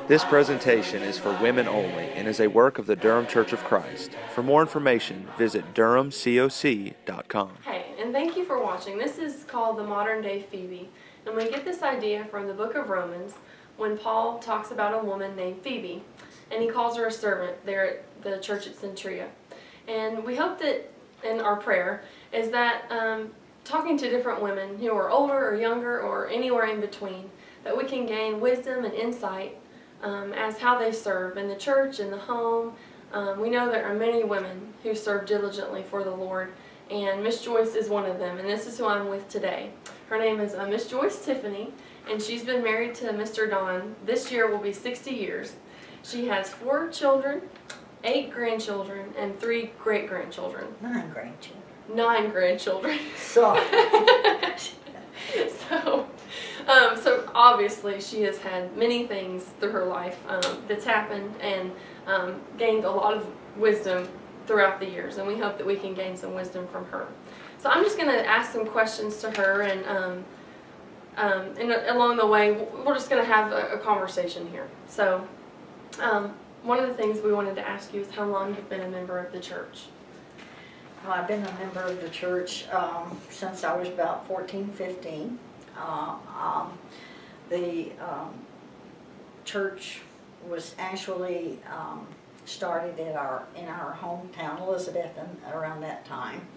This presentation is for women only and is a work of the Durham Church of Christ. For more information, visit durhamcoc.com. Hey, and thank you for watching. This is called the modern day Phoebe, and we get this idea from the book of Romans when Paul talks about a woman named Phoebe, and he calls her a servant there at the church at Centuria. And we hope that in our prayer is that talking to different women who are older or younger or anywhere in between, that we can gain wisdom and insight as how they serve in the church, in the home. We know there are many women who serve diligently for the Lord, and Miss Joyce is one of them, and this is who I'm with today. Her name is Miss Joyce Tiffany, and she's been married to Mr. Don. This year will be 60 years. She has 4 children, 8 grandchildren, and 3 great-grandchildren. 9 grandchildren. 9 grandchildren. Sorry. So obviously she has had many things through her life that's happened and gained a lot of wisdom throughout the years, and we hope that we can gain some wisdom from her. So I'm just going to ask some questions to her, and along the way we're just going to have a conversation here. So one of the things we wanted to ask you is how long you've been a member of the church. Well, I've been a member of the church since I was about 14, 15. The church was actually started in our hometown, Elizabeth, around that time.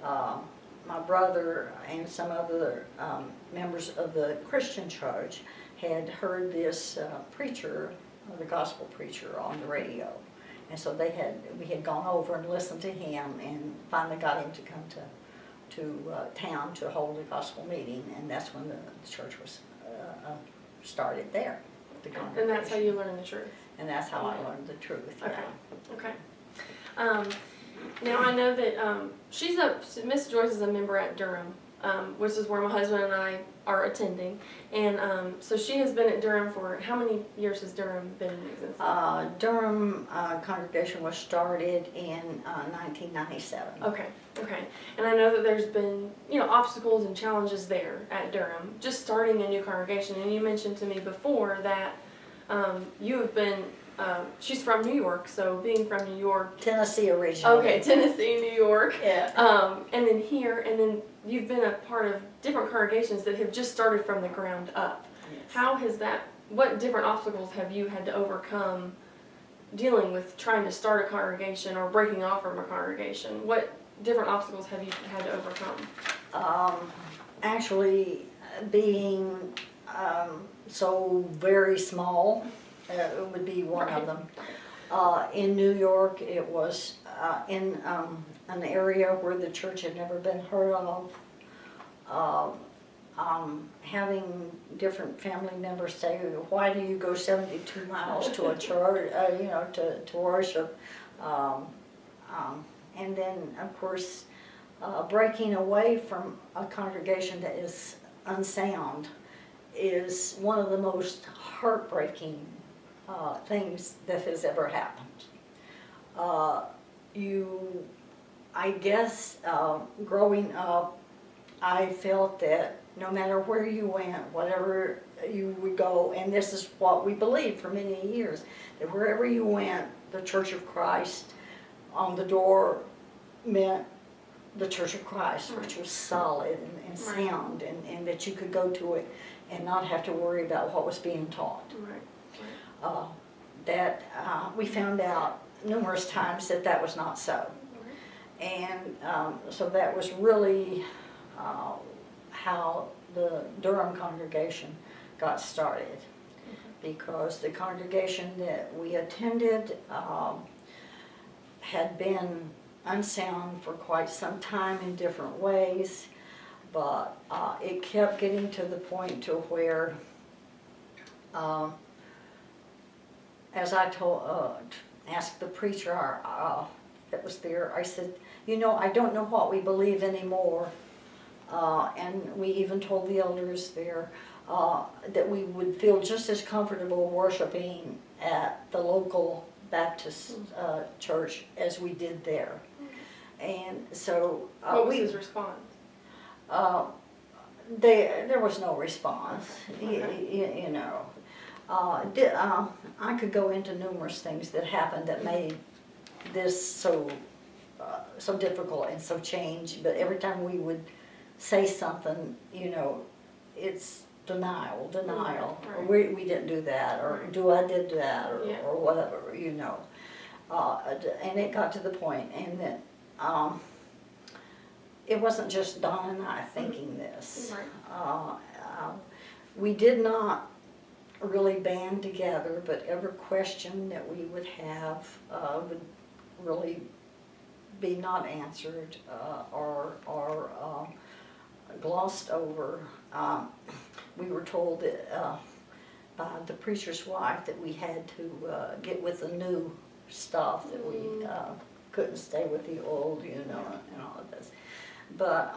My brother and some other members of the Christian church had heard this preacher, the gospel preacher, on the radio. And so we had gone over and listened to him, and finally got him to come to town to hold a gospel meeting, and that's when the church was started there. And that's how you learned the truth. And that's how I learned the truth. Okay. Yeah. Okay. Now I know that Miss Joyce is a member at Durham, which is where my husband and I are attending, and so she has been at Durham for how many years has Durham been in existence? Durham congregation was started in 1997. Okay. And I know that there's been, obstacles and challenges there at Durham, just starting a new congregation. And you mentioned to me before that you have been, she's from New York, so being from New York. Tennessee originally. Okay, Tennessee, New York. Yeah. And then here, and then you've been a part of different congregations that have just started from the ground up. Yes. What different obstacles have you had to overcome dealing with trying to start a congregation or breaking off from a congregation? What different obstacles have you had to overcome? Actually, being so very small would be one of them. In New York, it was in an area where the church had never been heard of. Having different family members say, "Why do you go 72 miles to a church, to worship?" And then, of course, breaking away from a congregation that is unsound is one of the most heartbreaking things that has ever happened. I guess, growing up, I felt that no matter where you went, whatever you would go, and this is what we believed for many years, that wherever you went, the Church of Christ on the door meant the Church of Christ, which was solid and sound, and that you could go to it and not have to worry about what was being taught. We found out numerous times that was not so. And so that was really how the Durham congregation got started. Because the congregation that we attended had been unsound for quite some time in different ways, but it kept getting to the point to where, as I asked the preacher that was there, I said, I don't know what we believe anymore, and we even told the elders there that we would feel just as comfortable worshiping at the local Baptist church as we did there. And so what was his response? There was no response. Okay. I could go into numerous things that happened that made this so difficult and so changed. But every time we would say something, it's denial. Right. We didn't do that, or I did that, or whatever, and it got to the point, and then it wasn't just Don and I thinking this. Right. We did not really band together, but every question that we would have would really be not answered or glossed over. We were told that by the preacher's wife that we had to get with the new stuff, that we couldn't stay with the old, and all of this. But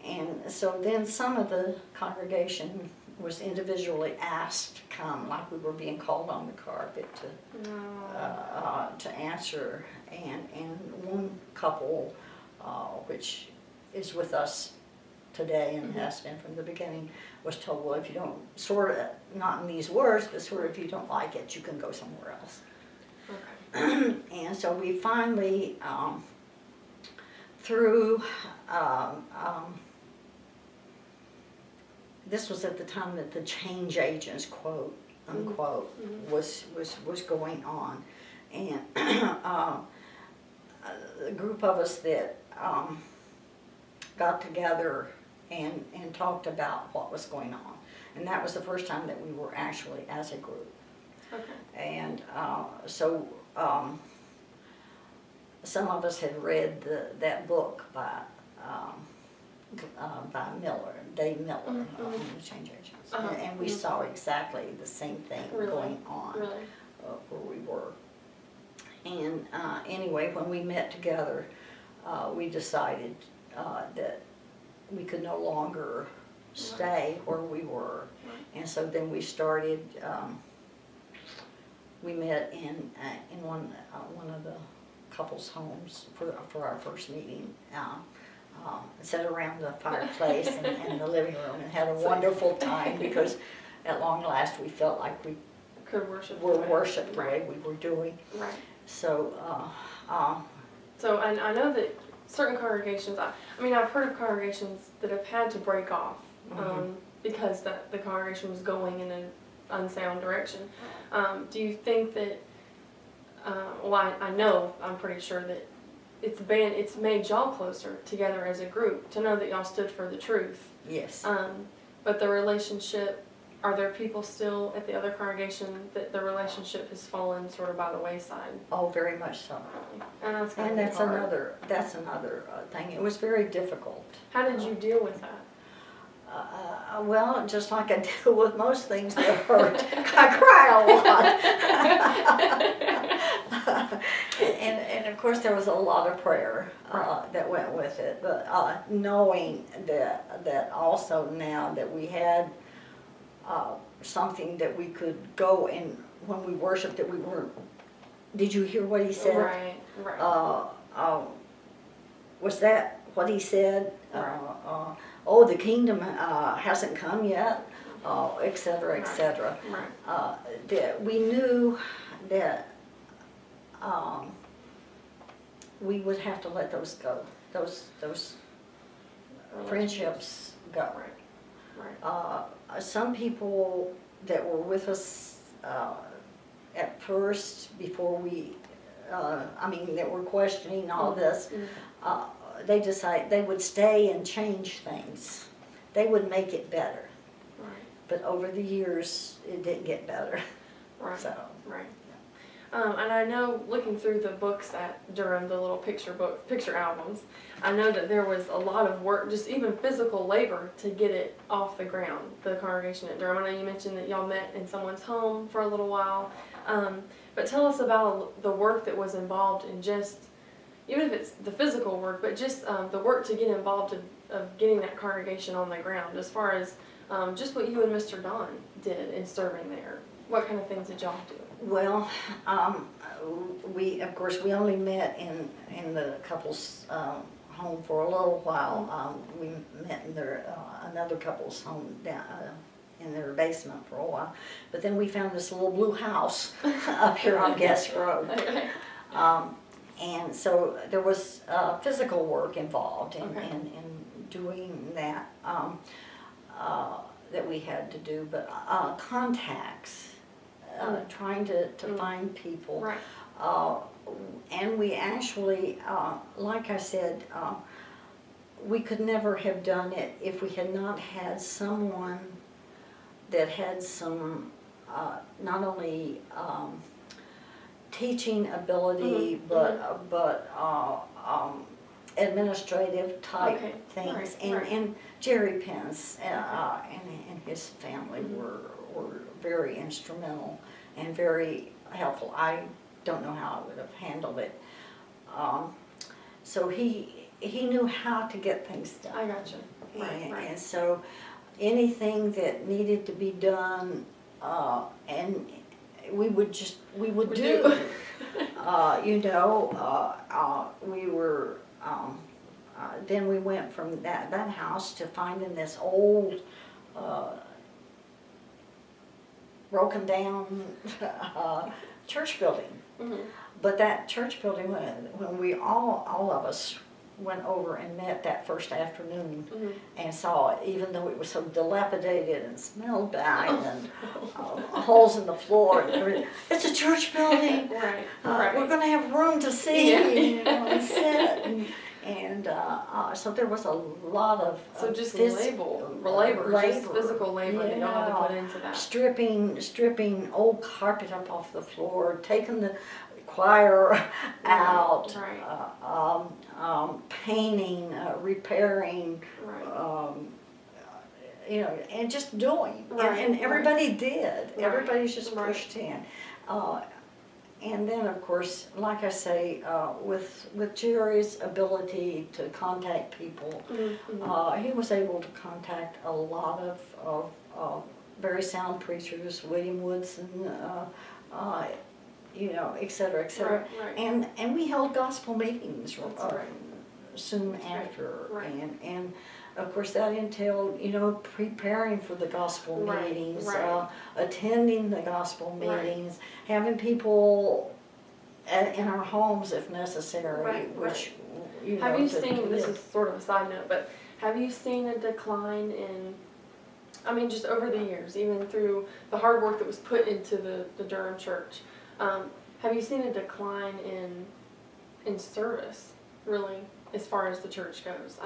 and so then some of the congregation was individually asked to come, like we were being called on the carpet to answer, and one couple, which is with us today and has been from the beginning, was told, well, if you don't, sort of, not in these words, but sort of, if you don't like it, you can go somewhere else. Okay. And so we finally, through, this was at the time that the change agents, quote unquote, was going on, and a group of us that got together and talked about what was going on, and that was the first time that we were actually as a group. Okay. And so some of us had read that book by Dave Miller, on the change agents, and we saw exactly the same thing going on where we were. And anyway, when we met together, we decided that we could no longer stay where we were, and so then we started. We met in one of the couples' homes for our first meeting. Sat around the fireplace and the living room and had a wonderful time, because at long last we felt like we Could worship. were worshipped the way we were doing. Right. So, So I know that certain congregations, I mean, I've heard of congregations that have had to break off because the congregation was going in an unsound direction. Do you think that, I know, I'm pretty sure that it's made y'all closer together as a group, to know that y'all stood for the truth. yes. But the relationship, are there people still at the other congregation that the relationship has fallen sort of by the wayside? Oh, very much so. And that's And that's another thing. It was very difficult. How did you deal with that? Well, just like I deal with most things that hurt, I cry a lot. and of course there was a lot of prayer that went with it, but knowing that also now that we had something that we could go and when we worshiped, that we weren't. Did you hear what he said? Right. Was that what he said? Right. Oh, the kingdom hasn't come yet, et cetera, et cetera. Right. That we knew that we would have to let those go, those friendships go. Right. Some people that were with us at first, before we, that were questioning all this, they decided they would stay and change things. They would make it better. Right. But over the years, it didn't get better. Right. So. Right. And I know, looking through the books at Durham, the little picture albums, I know that there was a lot of work, just even physical labor, to get it off the ground, the congregation at Durham. I know you mentioned that y'all met in someone's home for a little while, but tell us about the work that was involved in just, even if it's the physical work, but just the work to get involved of getting that congregation on the ground, as far as just what you and Mr. Don did in serving there. What kind of things did y'all do? Well, we only met in the couple's home for a little while. We met in another couple's home in their basement for a while. But then we found this little blue house up here on Guest Road. Okay. And so there was physical work involved in, Okay. in doing that that we had to do, but contacts, trying to find people. Right. And we actually, like I said, we could never have done it if we had not had someone that had some, not only teaching ability, but administrative type Okay, things. right. And Jerry Pence and his family were very instrumental and very helpful. I don't know how I would have handled it. So he knew how to get things done. I gotcha. Right. And so anything that needed to be done, and we would do. We were, then we went from that house to finding this old, broken down church building. Mm-hmm. But that church building, when we all of us went over and met that first afternoon and saw it, even though it was so dilapidated and smelled bad and holes in the floor and everything. It's a church building. Right. We're going to have room to see and sit. And so there was a lot of Just labor, just physical labor that y'all had to put into that. Stripping old carpet up off the floor, taking the choir out, painting, repairing, and just doing. And everybody did. Everybody's just pushed in. And then, of course, like I say, with Jerry's ability to contact people, he was able to contact a lot of very sound preachers, William Woodson, et cetera, et cetera. Right. And we held gospel meetings soon That's after. right. And of course that entailed, preparing for the gospel meetings, attending the gospel meetings, having people in our homes if necessary, which, have you seen, this is sort of a side note, but have you seen a decline in, just over the years, even through the hard work that was put into the Durham church, have you seen a decline in service, really, as far as the church goes?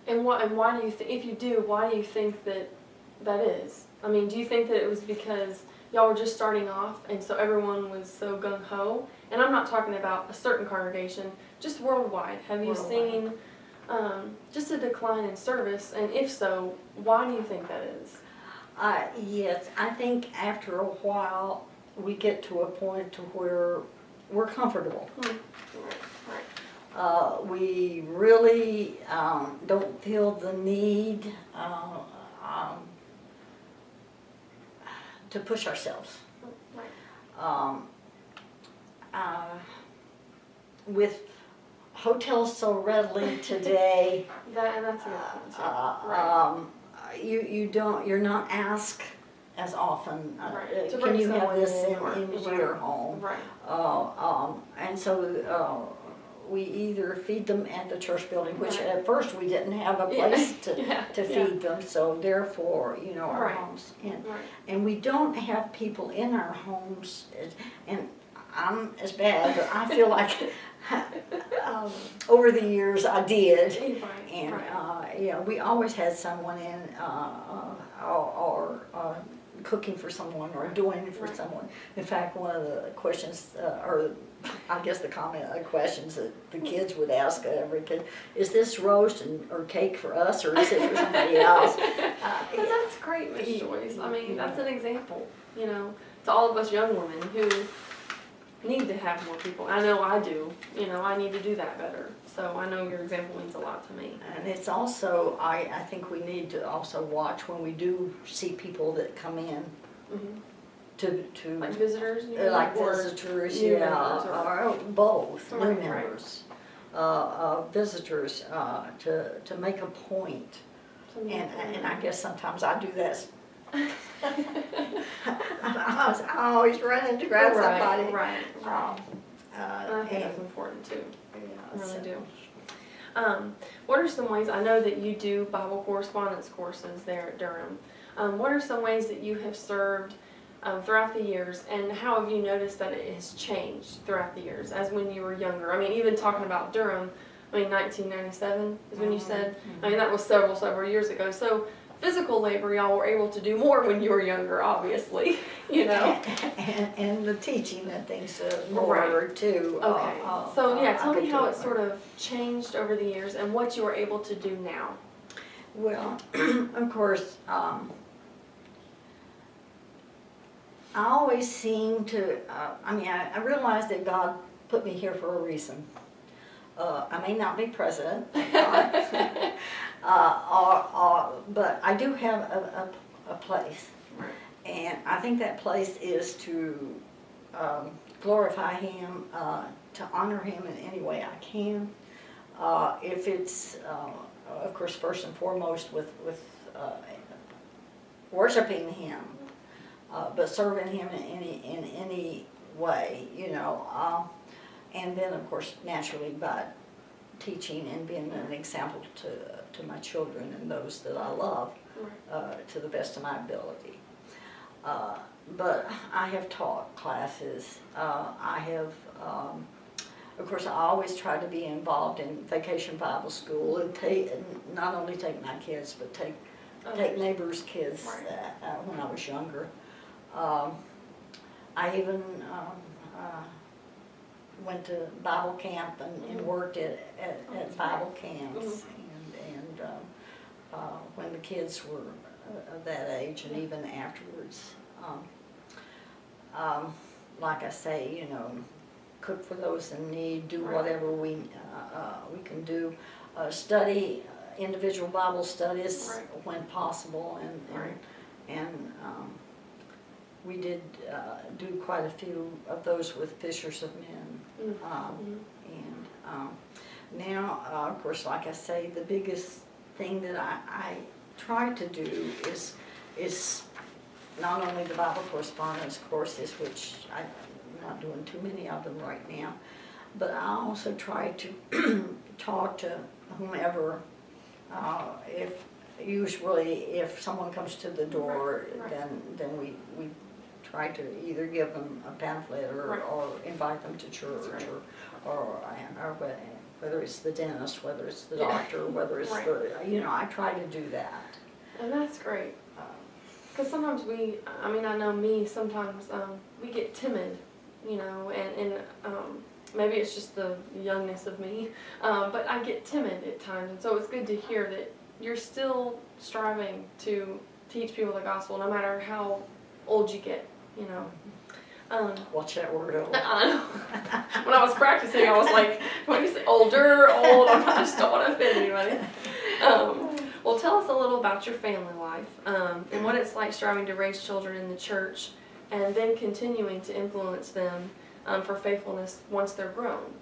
And why do you if you do, why do you think that is? Do you think that it was because y'all were just starting off and so everyone was so gung-ho? And I'm not talking about a certain congregation, just worldwide. Have you seen just a decline in service? And if so, why do you think that is? Yes, I think after a while we get to a point to where we're comfortable. We really don't feel the need to push ourselves. With hotels so readily today, That's a good point. you're not asked as often, To can bring you have someone this in into your home? And so we either feed them at the church building, which at first we didn't have a place to feed them, so therefore, our homes. And we don't have people in our homes, and I'm as bad, but I feel like over the years I did. And we always had someone in or cooking for someone or doing it for someone. In fact, one of the questions, or I guess the questions that the kids would ask every kid, is this roast or cake for us, or is it for somebody else? But that's great, Miss Joyce. That's an example, to all of us young women who need to have more people. I know I do. I need to do that better. So I know your example means a lot to me. And it's also, I think we need to also watch when we do see people that come in to like visitors, visitors, or both, new members, visitors, to make a point And I guess sometimes I do that. I always run to grab somebody. Right. I think that's And important too. I really so- do. What are some ways, I know that you do Bible correspondence courses there at Durham. What are some ways that you have served throughout the years, and how have you noticed that it has changed throughout the years as when you were younger? I mean, even talking about Durham, 1997 is when you said, I mean, that was several years ago. So physical labor, y'all were able to do more when you were younger, obviously, And the teaching and things more too. Okay, so yeah, tell I me could how do it sort of changed over the years and what you were able to do now. Well, of course, I always seem to, I realize that God put me here for a reason. I may not be president, thank God. But I do have a place. And I think that place is to glorify Him, to honor Him in any way I can. If it's, of course, first and foremost with worshiping Him, but serving Him in any way, and then, of course, naturally by teaching and being an example to my children and those that I love, to the best of my ability. But I have taught classes. I have, of course, I always try to be involved in Vacation Bible School and not only take my kids, but take neighbors' kids when I was younger. I even went to Bible camp and worked at Bible camps, and when the kids were of that age, and even afterwards. Like I say, cook for those in need, do whatever we can do, study individual Bible studies when possible, and we did do quite a few of those with Fishers of Men. And now, of course, like I say, the biggest thing that I try to do is not only the Bible correspondence courses, which I'm not doing too many of them right now, but I also try to talk to whomever. If someone comes to the door, then we try to either give them a pamphlet or invite them to church, or whether it's the dentist, whether it's the doctor, whether it's I try to do that. And that's great. Because sometimes I know me, sometimes we get timid, and maybe it's just the youngness of me, but I get timid at times, and so it's good to hear that you're still striving to teach people the gospel, no matter how old you get, Watch that word old. I know. When I was practicing, I was like, when you say older, old, I just don't want to offend anybody. Well, tell us a little about your family life, and what it's like striving to raise children in the church and then continuing to influence them for faithfulness once they're grown.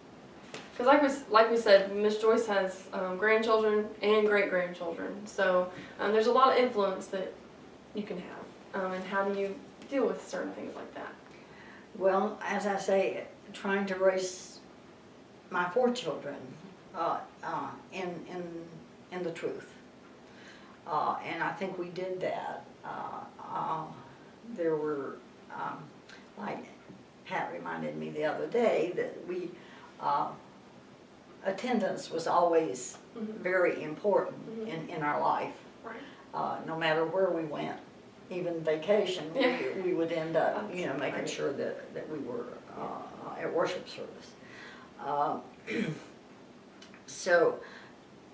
Because like we said, Miss Joyce has grandchildren and great-grandchildren, so there's a lot of influence that you can have. And how do you deal with certain things like that? Well, as I say, trying to raise my 4 children in the truth. And I think we did that. There were, like Pat reminded me the other day, that we, attendance was always very important in our life. Right. No matter where we went, even vacation, we would end up, making sure that we were at worship service. So,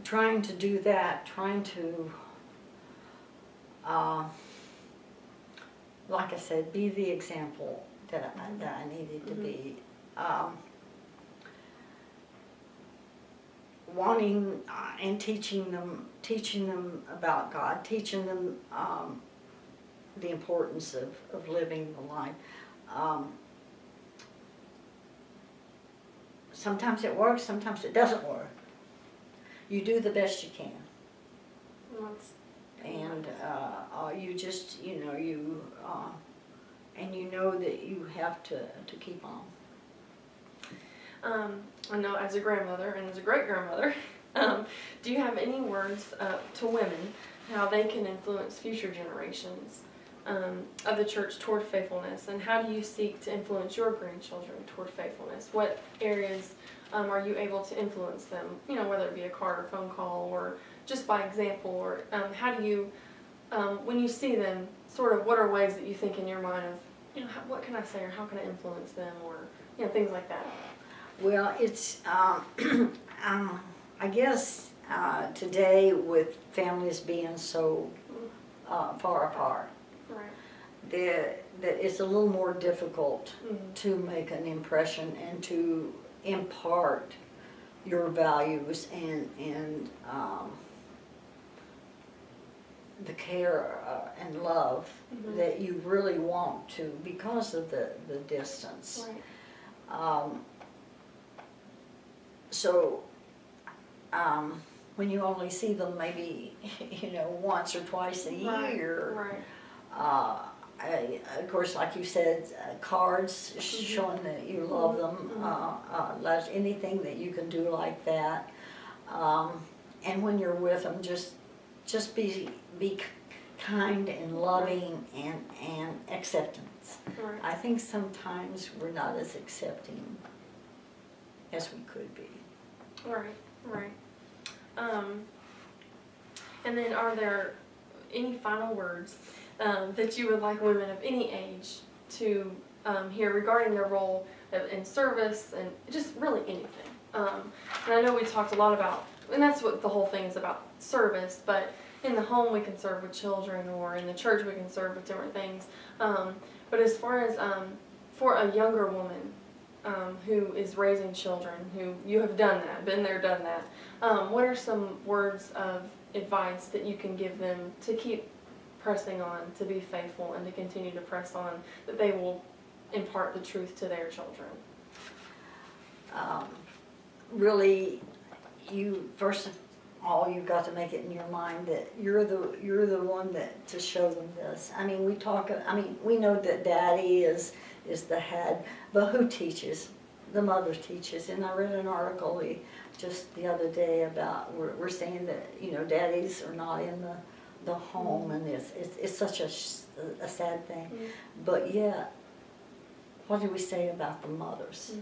trying to do that, trying to, like I said, be the example that I needed to be. Wanting and teaching them about God, teaching them the importance of living the life. Sometimes it works, sometimes it doesn't work. You do the best you can. And you just, and you know that you have to keep on. I know as a grandmother and as a great-grandmother, do you have any words to women, how they can influence future generations of the church toward faithfulness? And how do you seek to influence your grandchildren toward faithfulness? What areas are you able to influence them, whether it be a card or phone call or just by example? Or how do you, when you see them, sort of what are ways that you think in your mind of, what can I say or how can I influence them or, things like that? Well, it's, I guess today with families being so far apart, Right. that it's a little more difficult to make an impression and to impart your values and the care and love that you really want to because of the distance. Right. So when you only see them maybe once or twice a year, Right. of course, like you said, cards showing that you love them, anything that you can do like that, and when you're with them, just be kind and loving and acceptance. Right. I think sometimes we're not as accepting as we could be. Right, right. And then are there any final words that you would like women of any age to hear regarding their role in service and just really anything? And I know we talked a lot about, and that's what the whole thing is about, service, but in the home we can serve with children, or in the church we can serve with different things. But as far as for a younger woman who is raising children, who you have done that, been there, done that, what are some words of advice that you can give them to keep pressing on, to be faithful, and to continue to press on, that they will impart the truth to their children? Really, first of all, you've got to make it in your mind that you're the one that to show them this. I mean, we know that Daddy is the head, but who teaches? The mother teaches. And I read an article just the other day about we're saying that daddies are not in the home, and it's such a sad thing. But yet, what do we say about the mothers?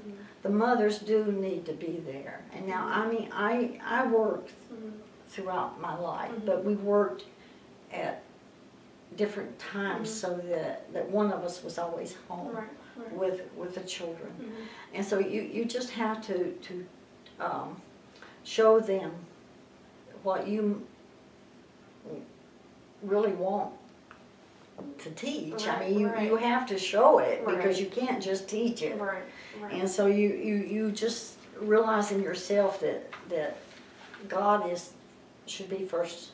The mothers do need to be there. And now, I mean, I worked throughout my life, but we worked at different times so that one of us was always home with the children. And so you just have to show them what you really want to teach. I mean, you have to show it because you can't just teach it. And so you just realize in yourself that God should be first.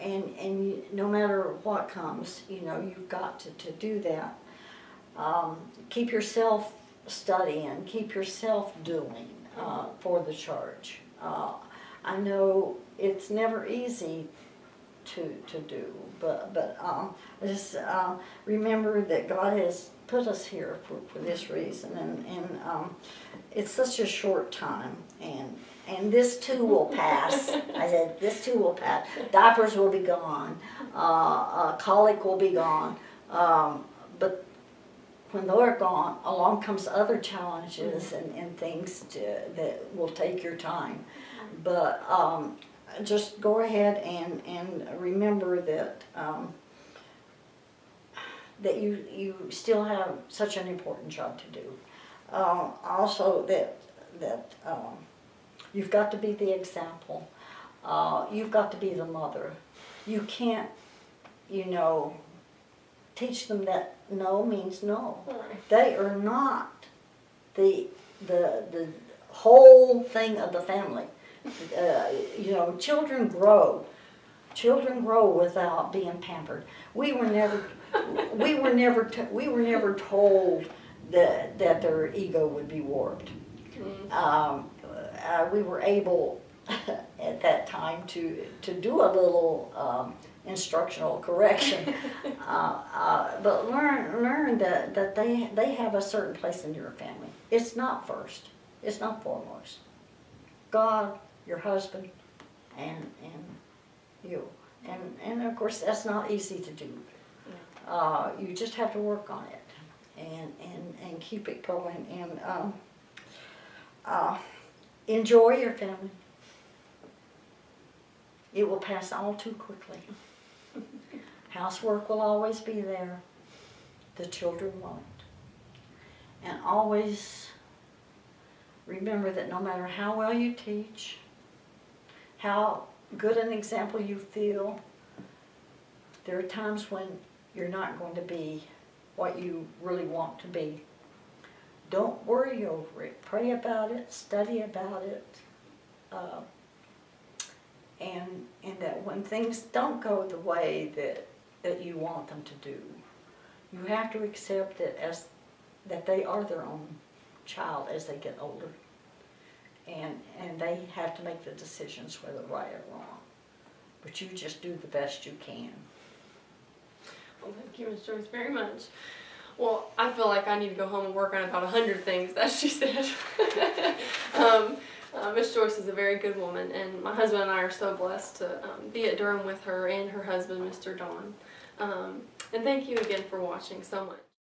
And no matter what comes, you've got to do that. Keep yourself studying, keep yourself doing for the church. I know it's never easy to do, but just remember that God has put us here for this reason, and it's such a short time, and this too will pass. I said, this too will pass. Diapers will be gone, colic will be gone, but when they're gone, along comes other challenges and things that will take your time. But just go ahead and remember that that you still have such an important job to do. Also that you've got to be the example. You've got to be the mother. You can't, teach them that no means no. They are not the whole thing of the family. Children grow. Children grow without being pampered. We were never told that their ego would be warped. We were able at that time to do a little instructional correction. But learn that they have a certain place in your family. It's not first. It's not foremost. God, your husband, and you. And of course that's not easy to do. You just have to work on it and keep it going and enjoy your family. It will pass all too quickly. Housework will always be there. The children won't. And always remember that no matter how well you teach, how good an example you feel, there are times when you're not going to be what you really want to be. Don't worry over it. Pray about it, study about it, and that when things don't go the way that you want them to do, you have to accept that they are their own child as they get older. And they have to make the decisions whether right or wrong. But you just do the best you can. Well, thank you, Miss Joyce, very much. Well, I feel like I need to go home and work on about 100 things that she said. Miss Joyce is a very good woman, and my husband and I are so blessed to be at Durham with her and her husband, Mr. Don. And thank you again for watching so much.